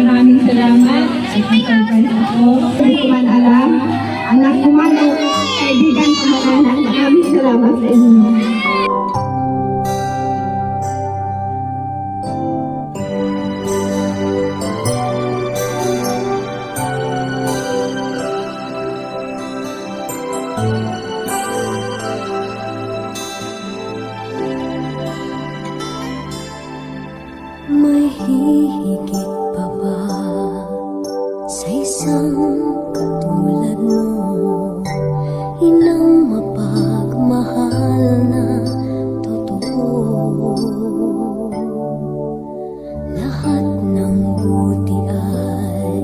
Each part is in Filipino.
maraming salamat at surprise ako. Hindi ko man alam, anak ko man o kaibigan ko man, maraming salamat sa inyo. May hihigit pa ba sa isang katulad mo? Inang mapagmahal na totoo. Lahat ng buti ay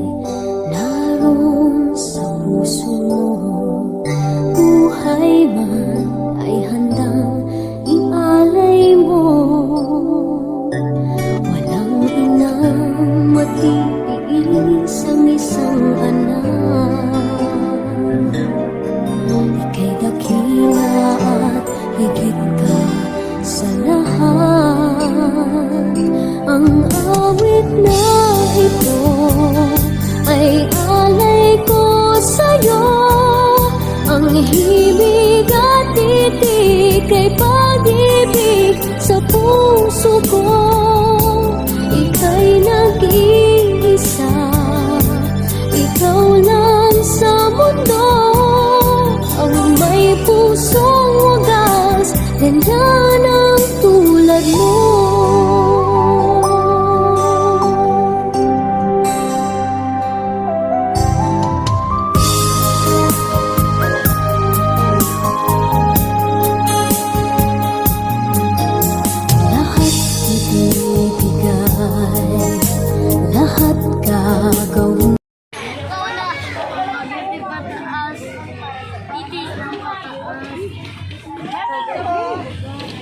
naroon sa puso mo. Buhay man ay handang ialay mo. Matiis ang isang anak. Ika'y dakila at higit ka sa lahat. Ang awit na ito ay alay ko sa'yo. Ang hibig at titik ay pag-ibig sa puso ko. Ika'y nag-iisa, ikaw lang sa mundo. Ang may pusong wagas, ganda ng tulad mo. Lahat gagawin. Ikaw na, mabuti pataas, hindi lang pataas.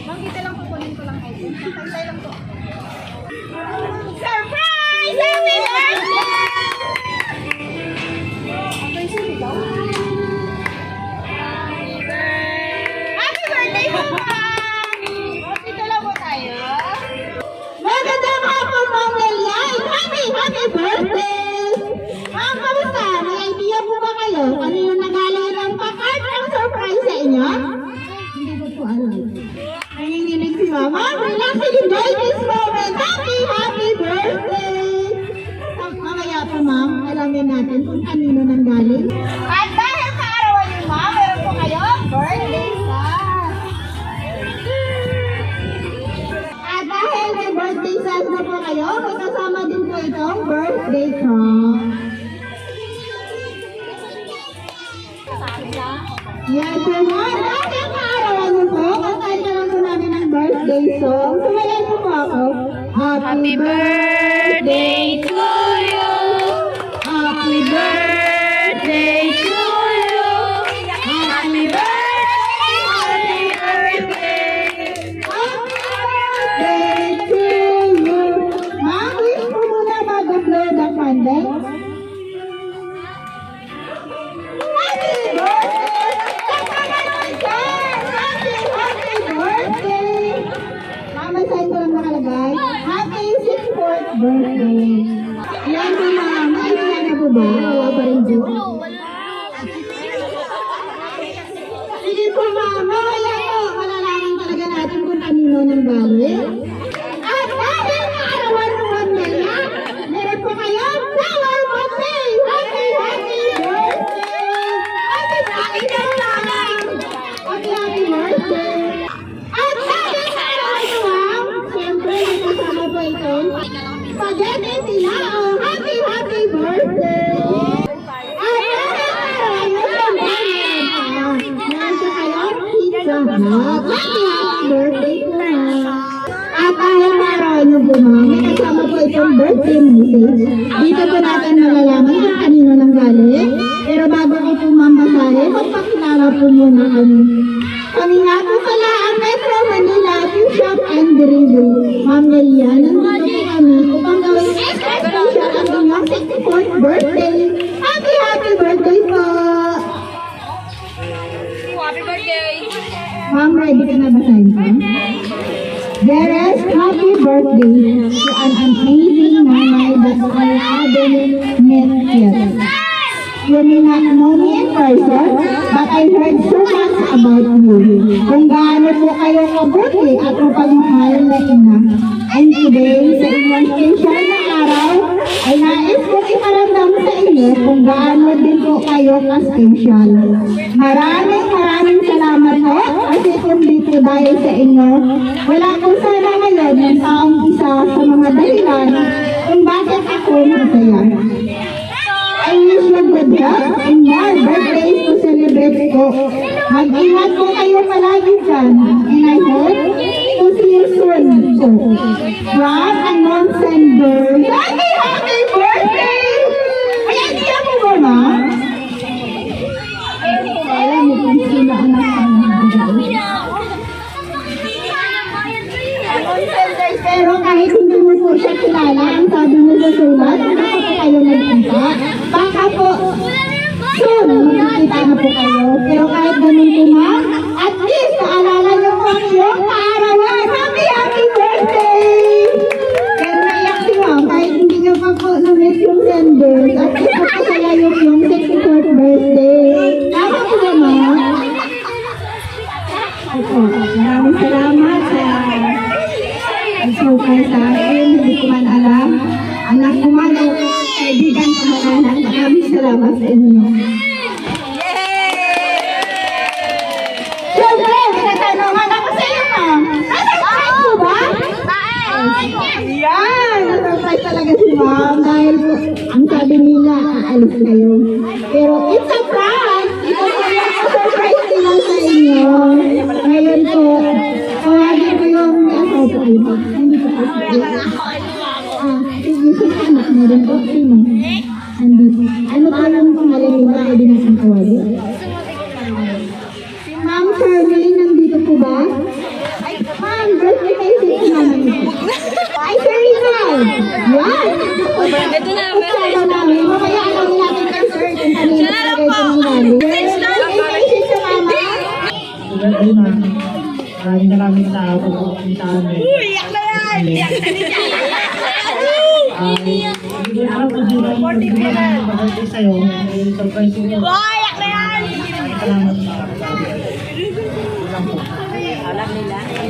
Bangkita lang po, kunin ko lang kayo. Tantay lang po. Surprise! Happy birthday! Okay, sige daw. Happy birthday po, ma'am! Dito lang po tayo. Magandang hapon, Ma'am Lelian! Happy birthday! Ma'am, kamusta? May idea po ba kayo? Ano yung nagalay ng pakart ang surprise sa inyo? Hindi ko po alam. Nanginginig si Mama. Relax and enjoy this moment. Happy birthday! Mamaya po, Ma'am, alamin natin kung kanino nang galing. At dahil sa arawan niyo, Ma'am, meron po kayo birthday sauce. At dahil may birthday sauce na po kayo, may kasama din po itong birthday cake. Yan po, Ma'am. Dahil sa arawan niyo po, kantahin ka lang po namin ng birthday song. Sumayan po ako. Happy birthday to you. Happy birthday to you. Happy birthday, happy birthday. Happy birthday to you. Ma'am, wish po muna bago blow the candle. Happy birthday! Kasama naman siya! Happy birthday! Mama, saan ko lang nakalagay? Happy 64th birthday! Yan po, Ma'am. Ay, na po ba? Wala pa rin po. Sige po, Ma'am. Mamaya po, malalaman talaga natin kung kanino nang galing. At dahil sa arawan ng Mandela, meron po kayo flower birthday! Happy birthday! Happy birthday, Ma'am! Happy birthday! At dahil sa arawan ng Ma'am, siyempre, may kasama po itong spaghetti sila. Happy birthday! At dahil sa arawan ng Ma'am, meron po kayong pizza hut. Happy birthday po, Ma'am! At dahil araw niyo po, Ma'am, may kasama po itong birthday message. Dito po natin malalaman kung kanino nang galing. Pero bago ko po, Ma'am, basahin, magpakilala po muna kami. Kami nga po pala ang Metro Manila Bishop and Delivery. Ma'am Lelian, nandito po kami upang gawin extra special ang inyong 64th birthday. Happy birthday po! Happy birthday! Ma'am, ready ka na basahin ko? Dearest, happy birthday to an amazing nanay that Allah said so much about you. Kung gaano po kayo kabuti at mapagmahal na ina. And today, sa inyong special na araw, ay nais kong iparamdam sa inyo kung gaano din po kayo ka-special. Maraming salamat po kasi kung dito dahil sa inyo, wala kong sana ngayon ng taong isa sa mga dahilan kung bakit ako masaya. I wish you good health and more birthdays to celebrate po. Mag-ingat po kayo palagi dyan. And I hope to see you soon po. From Anon Sender. Happy birthday! Ay, idea mo ba, ma? Alam mo kung sino ang pero kahit hindi mo po siya kilala, ang sabi mo sa sulat, baka po kayo nagkita. Baka po, soon, magkikita na po kayo. Pero kahit ganun po, ma, at least, naalala niyo po ang iyong kaarawan. Happy birthday! Pero naiyak si ma'am, kahit hindi niyo pa po na-miss yung senders, at least magkasaya yung 64th birthday. Tama po ba, ma? Opo, maraming salamat sa surprise sa akin, hindi ko man alam. Anak ko man o kaibigan ko man anak, maraming salamat sa inyo. Siyempre, pinatanungan ako sa iyo, ma'am. Nasa-surprise mo ba? Yan! Nasa-surprise talaga si ma'am dahil po, ang sabi nila, aalis kayo. Pero it's a prank! Ito po yung surprise nila sa inyo. Ngayon po, tawagin ko yung asaw po ito. Hindi ko po sige, anak meron po. Sino? Andito. Ano po yung pangalan nila? Pwede natin tawagin. Ma'am Charmaine, nandito po ba? Ay, ma'am, birthday kayo si mama niyo. Ay, Sir Rizal! Yan! Ito na, meron namin. Mamaya alawin natin kay Sir kung kanina talaga ito ng galing. Birthday kayo si mama. Maraming tao pupunta namin. Iyak na yan! Iyak na yan! Hindi ako mag-birthday sa'yo. Surprise ko. Iyak na yan! Salamat.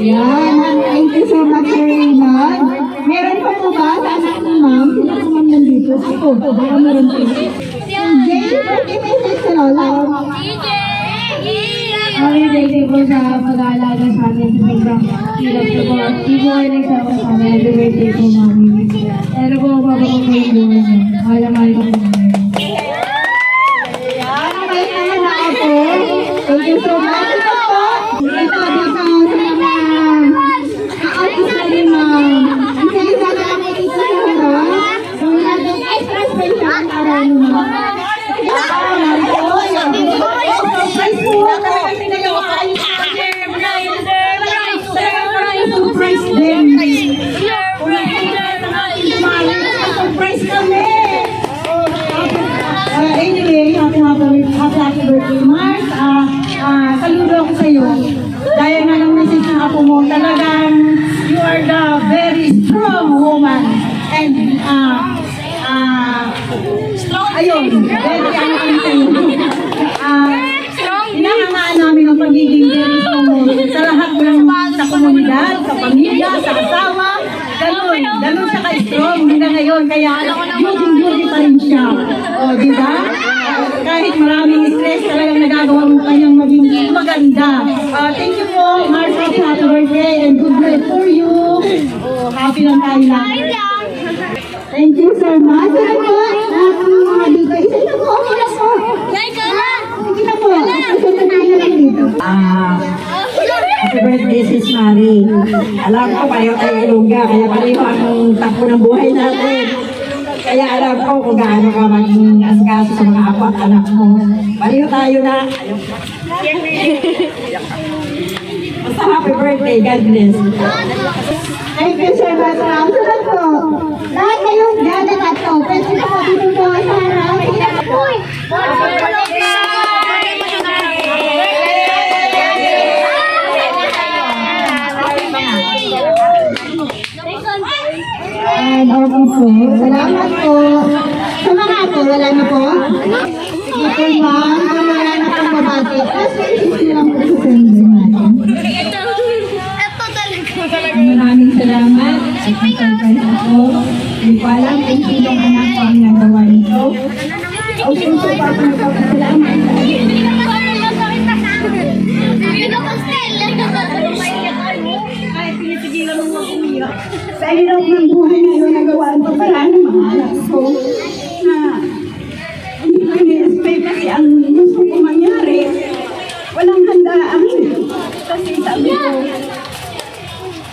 Yan, thank you so much, Sir Raymond. Meron pa po ba sa anak ni ma'am? Sino po ma'am nandito? Ako, baka meron po. Jay, birthday message sa lola. Happy birthday po sa pag-aalaga sa amin sa sobrang hirap ko po. Di po kayo nagsama sa amin. Happy birthday po, mami. Pero po, mabakong kayo po. Mahal ko po. Ano kayo naman na ako? Thank you so much. Ito po. Ito dito sa mga ka-office na rin, ma'am. Ang salita na ako dito sa harap. Kung natin extra special para mo. Surprise din. Surprise kami. Anyway, happy birthday, Mars. Saludo ako sa iyo. Dahil nga ng message ng ako mo, talagang you are the very strong woman. And, ayun, very ano kami sa iyo. Inahangaan namin ang pagiging very strong mo sa lahat ng sa komunidad, sa pamilya, sa asawa. Ganun siya ka-strong hanggang ngayon. Kaya, beauty pa rin siya. O, di ba? Kahit maraming stress, talagang nagagawa mo kanyang maging maganda. Thank you po, Mars. Happy birthday and good night for you. Happy lang tayo lang. Thank you so much. Ano po? Mga dito. Isa na po. Isa po. Sige na po. Isa na tayo lang dito. Happy birthday, Sis Marie. Alam ko kayo ay ilongga, kaya pareho ang takbo ng buhay natin. Kaya alam ko kung gaano ka mag-asikaso sa mga apo at anak mo. Pareho tayo na. Basta happy birthday, God bless. Thank you so much, ma'am. Sunod po. Lahat kayong galit at to. Pwede na po dito po sa harap. Sige na po. And okay po. Salamat po. Sa mga po, wala na po? Sige po, ma'am. Kung wala na pong babati, Last message lang po sa sender natin. Maraming salamat. At surprise ako. Hindi ko alam kung sinong anak ko ang nagawa nito. O puso pa po nagpapasalamat sa akin. Sa hirap ng buhay na yun, nagawaan ko para ng mga anak ko na hindi ko ini-expect kasi ang gusto ko mangyari. Walang handaan. Kasi sabi ko,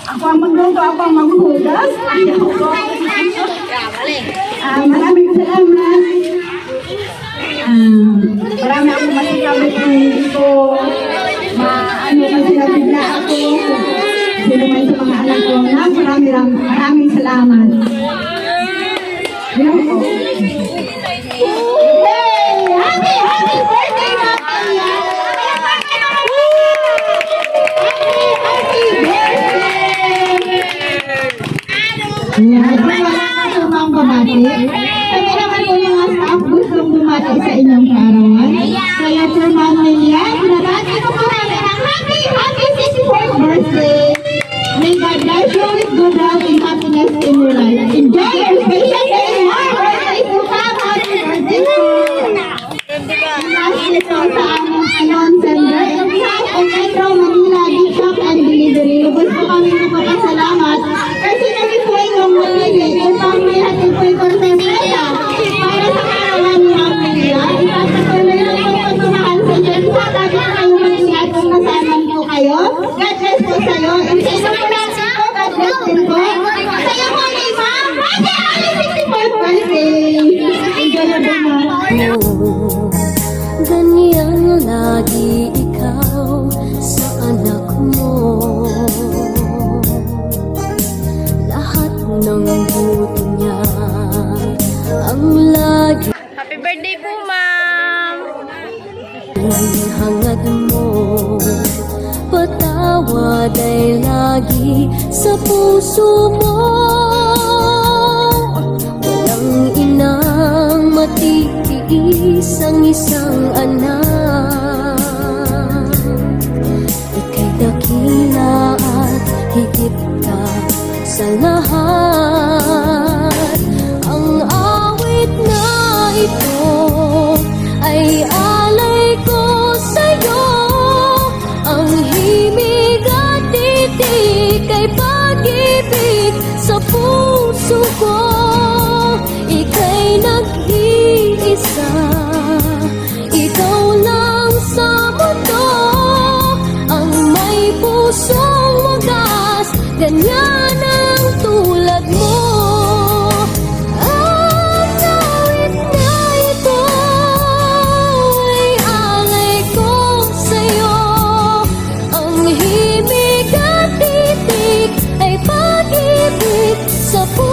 ako ang magluto, ako ang maghugas. Maraming salamat. Marami akong masikabi kung hindi ko maano kasi nabigla ako. Sino man sa mga anak ko na maraming salamat. Yan po. Hey! Happy birthday, Maya! Happy birthday! Yan. Tumang bumati. Kami naman po mga staff gustong bumati sa inyong karawan. Kaya po, Ma'am Lilian, nabati ko po namin ang happy 64th birthday. May God bless you with good health and happiness in your life. Enjoy your special day and more birthday to come. Happy birthday po! Last ito sa aming Anon Sender in behalf of Metro Manila Gift Shop and Delivery. Lubos po kami nagpapasalamat kasi kami po yung mamili upang may hatid po ito sa mesa para sa karawan ni Ma'am Manila. Ipapatuloy lang po pagmamahal sa Diyos. Sabi ko kayo mag-ingat kung nasaman po kayo. God bless po sa'yo. And sa inyo po natin po, God bless din po. Sa'yo po ni Ma'am. Happy 64th birthday! Enjoy your day, Ma'am. Ganyan lagi ikaw sa anak mo. Lahat ng buto niya ang lagi Happy birthday po, ma'am! hangad mo. Patawad ay lagi sa puso mo. Walang inang matitiis ang isang anak. Ika'y dakila at higit ka sa lahat. Ang awit na ito ay alay ko sa'yo. Ang himig at titik ay pag-ibig sa puso ko. Ika'y nag-iisa, ikaw lang sa mundo. Ang may pusong wagas, ganyan ang tulad mo. Ang awit na ito ay alay ko sa'yo. Ang himig at titik ay pag-ibig sa puso.